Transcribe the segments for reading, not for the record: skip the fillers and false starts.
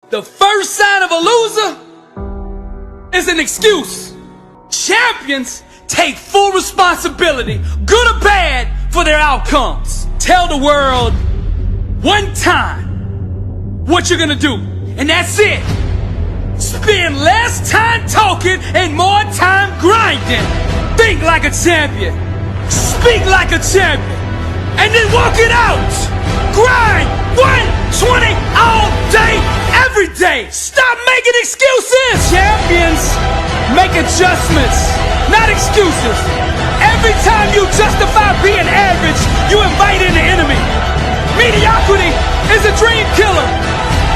The first sign of a loser is an excuse. Champions take full responsibility, good or bad, for their outcomes. Tell the world one time what you're gonna do, and that's it. Spend less time talking and more time grinding. Think like a champion, speak like a champion, and then walk it out. Grind 120 all day, every day. Stop making excuses. Champions make adjustments, not excuses. Every time you justify being average, you invite in the enemy. Mediocrity is a dream killer.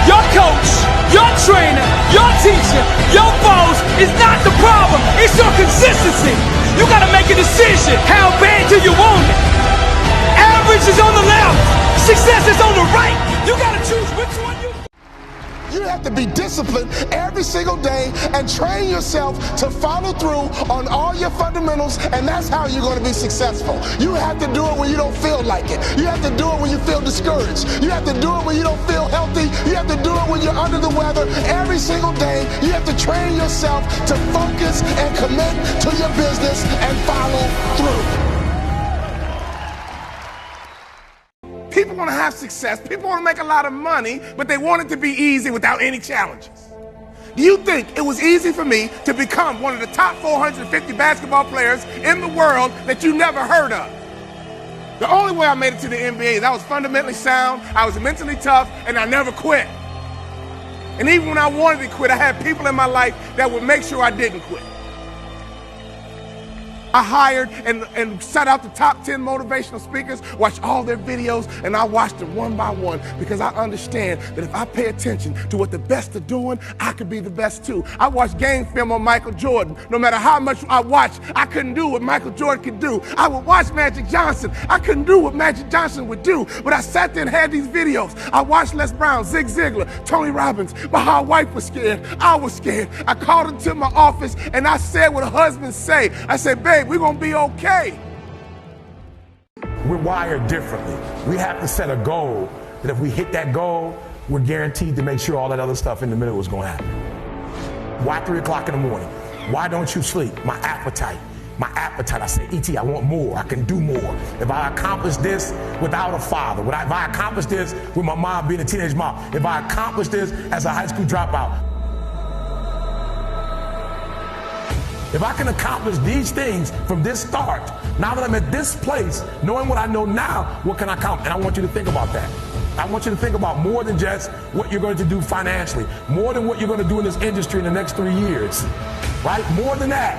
Your coach, your trainer, your teacher, your boss is not the problem. It's your consistency. You gotta make a decision. How bad do you want it? Average is on the left, success is on the right. You gotta choose which one you... You have to be disciplined every single day and train yourself to follow through on all your fundamentals, and that's how you're going to be successful. You have to do it when you don't feel like it. You have to do it when you feel discouraged. You have to do it when you don't feel healthy. You have to do it when you're under the weather. Every single day, you have to train yourself to focus and commit to your business and follow through. People want to have success, people want to make a lot of money, but they want it to be easy without any challenges. Do you think it was easy for me to become one of the top 450 basketball players in the world that you never heard of? The only way I made it to the NBA is I was fundamentally sound, I was mentally tough, and I never quit. And even when I wanted to quit, I had people in my life that would make sure I didn't quit. I hired and set out the top 10 motivational speakers, watched all their videos, and I watched them one by one because I understand that if I pay attention to what the best are doing, I could be the best too. I watched game film on Michael Jordan. No matter how much I watched, I couldn't do what Michael Jordan could do. I would watch Magic Johnson. I couldn't do what Magic Johnson would do, but I sat there and had these videos. I watched Les Brown, Zig Ziglar, Tony Robbins. My whole wife was scared. I was scared. I called into my office and I said what husbands say. I said, babe, we're gonna be okay. We're wired differently. We have to set a goal that if we hit that goal, we're guaranteed to make sure all that other stuff in the middle is gonna happen. Why 3 o'clock in the morning? Why don't you sleep? My appetite. I say, E.T., I want more, I can do more. If I accomplish this without a father, if I accomplish this with my mom being a teenage mom, if I accomplish this as a high school dropout, if I can accomplish these things from this start, now that I'm at this place, knowing what I know now, what can I accomplish? And I want you to think about that. I want you to think about more than just what you're going to do financially, more than what you're going to do in this industry in the next 3 years, right? More than that.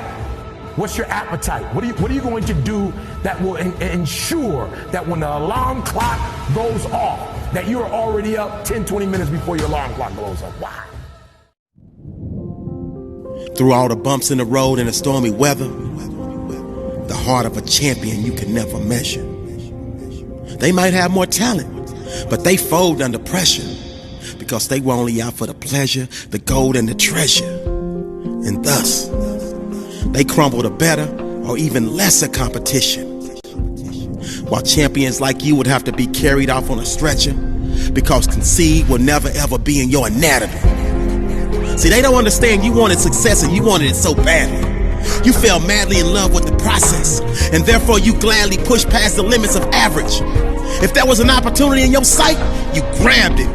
What's your appetite? What are you going to do that will ensure that when the alarm clock goes off, that you're already up 10, 20 minutes before your alarm clock goes off? Why? Through all the bumps in the road and the stormy weather, the heart of a champion you can never measure. They might have more talent, but they fold under pressure because they were only out for the pleasure, the gold, and the treasure. And thus, they crumble to better or even lesser competition. While champions like you would have to be carried off on a stretcher because concede will never ever be in your anatomy. See, they don't understand you wanted success and you wanted it so badly. You fell madly in love with the process, and therefore you gladly pushed past the limits of average. If there was an opportunity in your sight, you grabbed it.